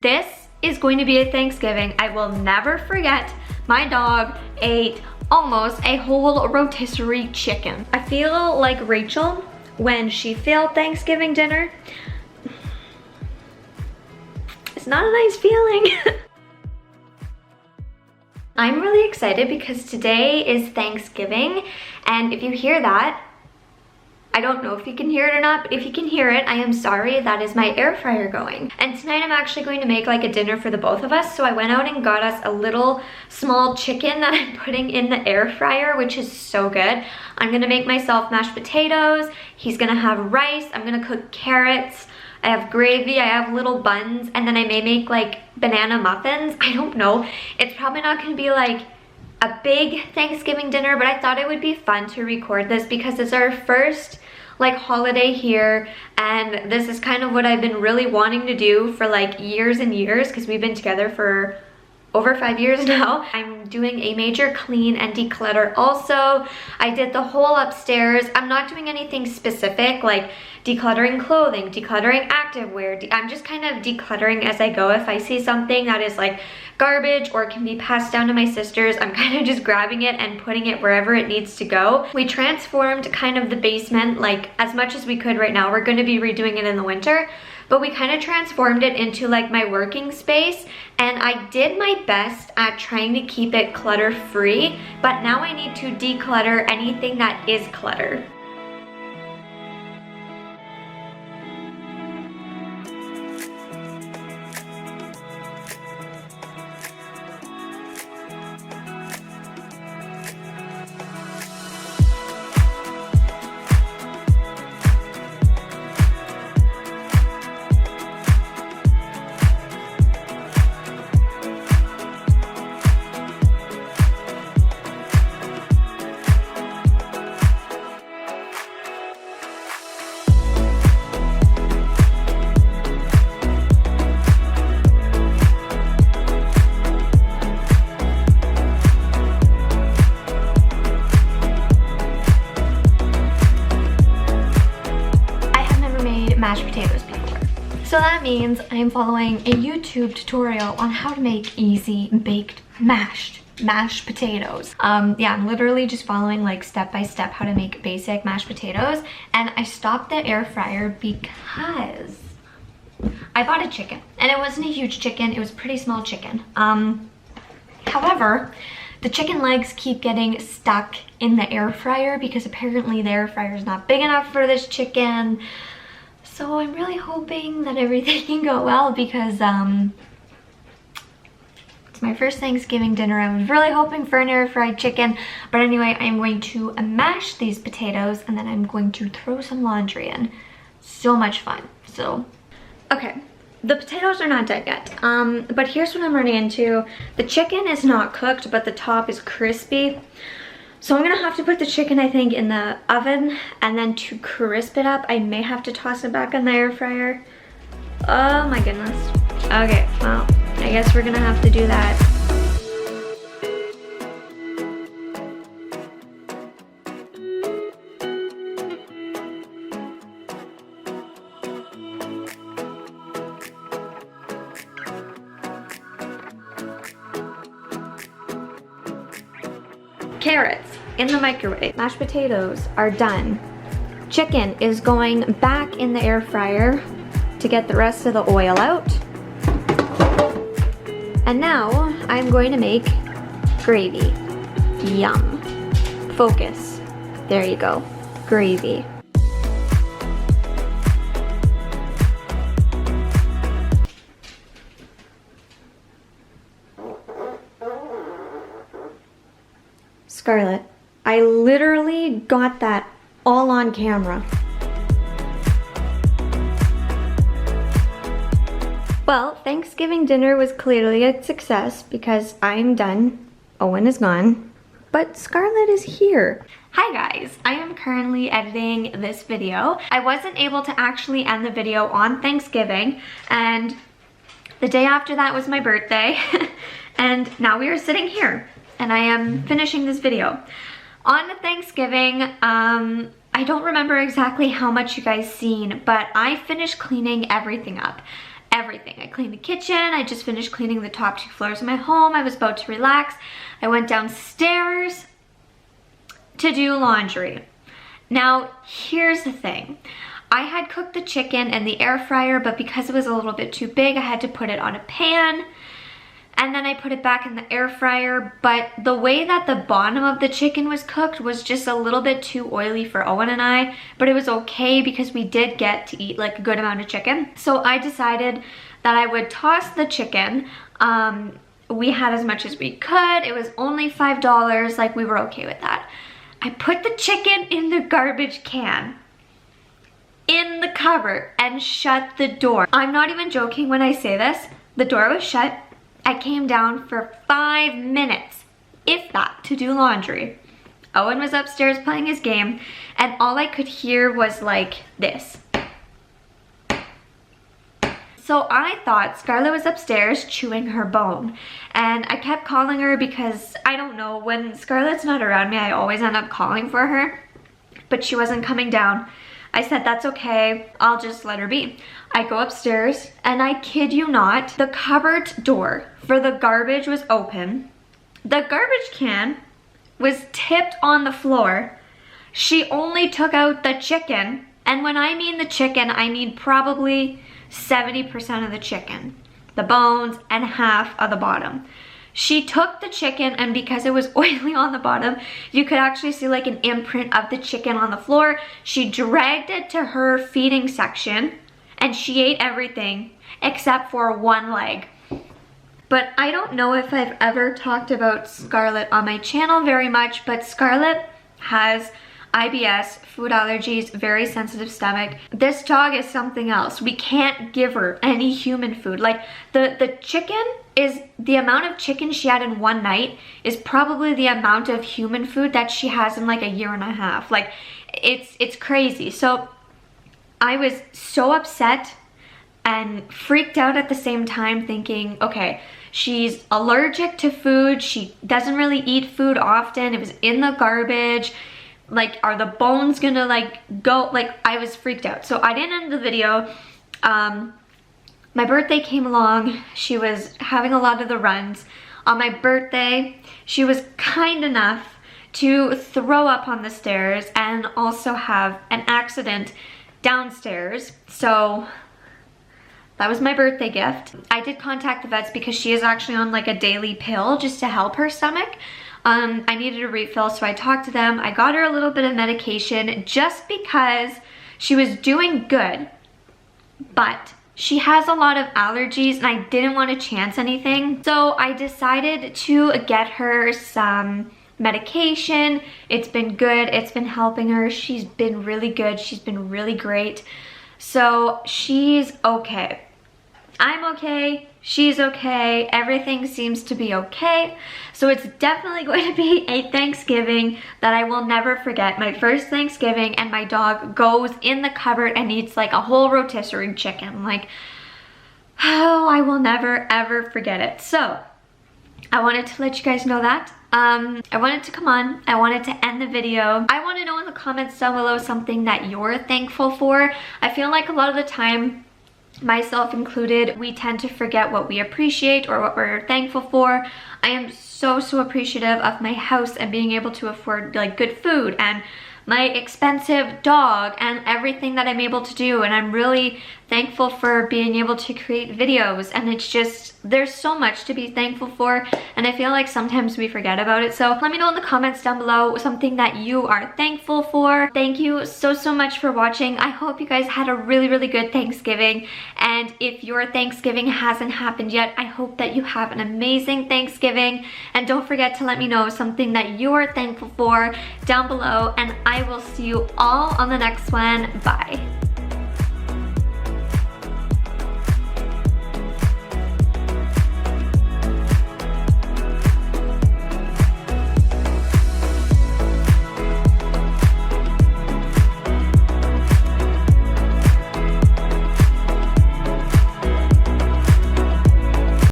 This is going to be a Thanksgiving I will never forget. My dog ate almost a whole rotisserie chicken. I feel like Rachel when she failed Thanksgiving dinner. It's not a nice feeling. I'm really excited because today is Thanksgiving, and if you hear that, I don't know if you can hear it or not, but if you can hear it, I am sorry, that is my air fryer going. And tonight I'm actually going to make like a dinner for the both of us, so I went out and got us a little small chicken that I'm putting in the air fryer, which is so good. I'm gonna make myself mashed potatoes, he's gonna have rice, I'm gonna cook carrots, I have gravy, I have little buns, and then I may make like banana muffins. I don't know. It's probably not gonna be like a big Thanksgiving dinner, but I thought it would be fun to record this because it's our first like holiday here, and this is kind of what I've been really wanting to do for like years and years because we've been together for over 5 years now. I'm doing a major clean and declutter also. I did the whole upstairs. I'm not doing anything specific like decluttering clothing, decluttering activewear. I'm just kind of decluttering as I go. If I see something that is like garbage or can be passed down to my sisters, I'm kind of just grabbing it and putting it wherever it needs to go. We transformed kind of the basement like as much as we could right now. We're going to be redoing it in the winter, but we kind of transformed it into like my working space, and I did my best at trying to keep it clutter free, but now I need to declutter anything that is clutter. Mashed potatoes before. So that means I'm following a YouTube tutorial on how to make easy baked mashed potatoes. Yeah, I'm literally just following like step by step how to make basic mashed potatoes, and I stopped the air fryer because I bought a chicken, and it wasn't a huge chicken, it was a pretty small chicken. However, the chicken legs keep getting stuck in the air fryer because apparently the air fryer is not big enough for this chicken. So I'm really hoping that everything can go well because it's my first Thanksgiving dinner. I was really hoping for an air fried chicken. But anyway, I'm going to mash these potatoes and then I'm going to throw some laundry in. So much fun. So, okay. The potatoes are not done yet. But here's what I'm running into. The chicken is not cooked, but the top is crispy. So I'm gonna have to put the chicken, I think, in the oven, and then to crisp it up, I may have to toss it back in the air fryer. Oh my goodness. Okay, well, I guess we're gonna have to do that. Carrots in the microwave. Mashed potatoes are done. Chicken is going back in the air fryer to get the rest of the oil out. And now I'm going to make gravy. Yum. Focus. There you go. Gravy. Scarlett, I literally got that all on camera. Well, Thanksgiving dinner was clearly a success because I'm done. Owen is gone, but Scarlett is here. Hi guys, I am currently editing this video. I wasn't able to actually end the video on Thanksgiving, and the day after that was my birthday, and now we are sitting here. And I am finishing this video. On Thanksgiving, I don't remember exactly how much you guys seen, but I finished cleaning everything up. everything. I cleaned the kitchen. I just finished cleaning the top 2 floors of my home. I was about to relax. I went downstairs to do laundry. Now, here's the thing. I had cooked the chicken in the air fryer, but because it was a little bit too big, I had to put it on a pan. And then I put it back in the air fryer, but the way that the bottom of the chicken was cooked was just a little bit too oily for Owen and I, but it was okay because we did get to eat like a good amount of chicken. So I decided that I would toss the chicken. We had as much as we could. It was only $5, like we were okay with that. I put the chicken in the garbage can in the cupboard and shut the door. I'm not even joking when I say this. The door was shut. I came down for 5 minutes, if that, to do laundry. Owen was upstairs playing his game, and all I could hear was like this. So I thought Scarlett was upstairs chewing her bone, and I kept calling her because, I don't know, when Scarlett's not around me, I always end up calling for her, but she wasn't coming down. I said, that's okay, I'll just let her be. I go upstairs, and I kid you not, the cupboard door for the garbage was open. The garbage can was tipped on the floor. She only took out the chicken, and when I mean the chicken, I mean probably 70% of the chicken. The bones and half of the bottom. She took the chicken, and because it was oily on the bottom, you could actually see like an imprint of the chicken on the floor. She dragged it to her feeding section, and she ate everything except for one leg. But I don't know if I've ever talked about Scarlett on my channel very much, but Scarlett has IBS, food allergies, very sensitive stomach. This dog is something else. We can't give her any human food. Like the chicken is, the amount of chicken she had in one night is probably the amount of human food that she has in like a year and a half. Like it's crazy. So I was so upset and freaked out at the same time, thinking, okay, she's allergic to food. She doesn't really eat food often. It was in the garbage. Like, are the bones gonna like go? Like, I was freaked out. So I didn't end the video. My birthday came along. She was having a lot of the runs. On my birthday, she was kind enough to throw up on the stairs and also have an accident downstairs. So that was my birthday gift. I did contact the vets because she is actually on like a daily pill just to help her stomach. I needed a refill, so I talked to them. I got her a little bit of medication just because she was doing good, but she has a lot of allergies and I didn't want to chance anything. So I decided to get her some medication. It's been good. It's been helping her. She's been really good. She's been really great. So she's okay. I'm okay. She's okay. Everything seems to be okay. So it's definitely going to be a Thanksgiving that I will never forget. My first Thanksgiving, and my dog goes in the cupboard and eats like a whole rotisserie chicken. Like, oh, I will never ever forget it. So I wanted to let you guys know that. I wanted to come on. I wanted to end the video. I want to know in the comments down below something that you're thankful for. I feel like a lot of the time, myself included, we tend to forget what we appreciate or what we're thankful for. I am so appreciative of my house and being able to afford like good food and my expensive dog and everything that I'm able to do, and I'm really thankful for being able to create videos, and it's just, there's so much to be thankful for, and I feel like sometimes we forget about it. So let me know in the comments down below something that you are thankful for. Thank you so much for watching. I hope you guys had a really good Thanksgiving, and if your Thanksgiving hasn't happened yet, I hope that you have an amazing Thanksgiving, and don't forget to let me know something that you are thankful for down below, and I will see you all on the next one. Bye.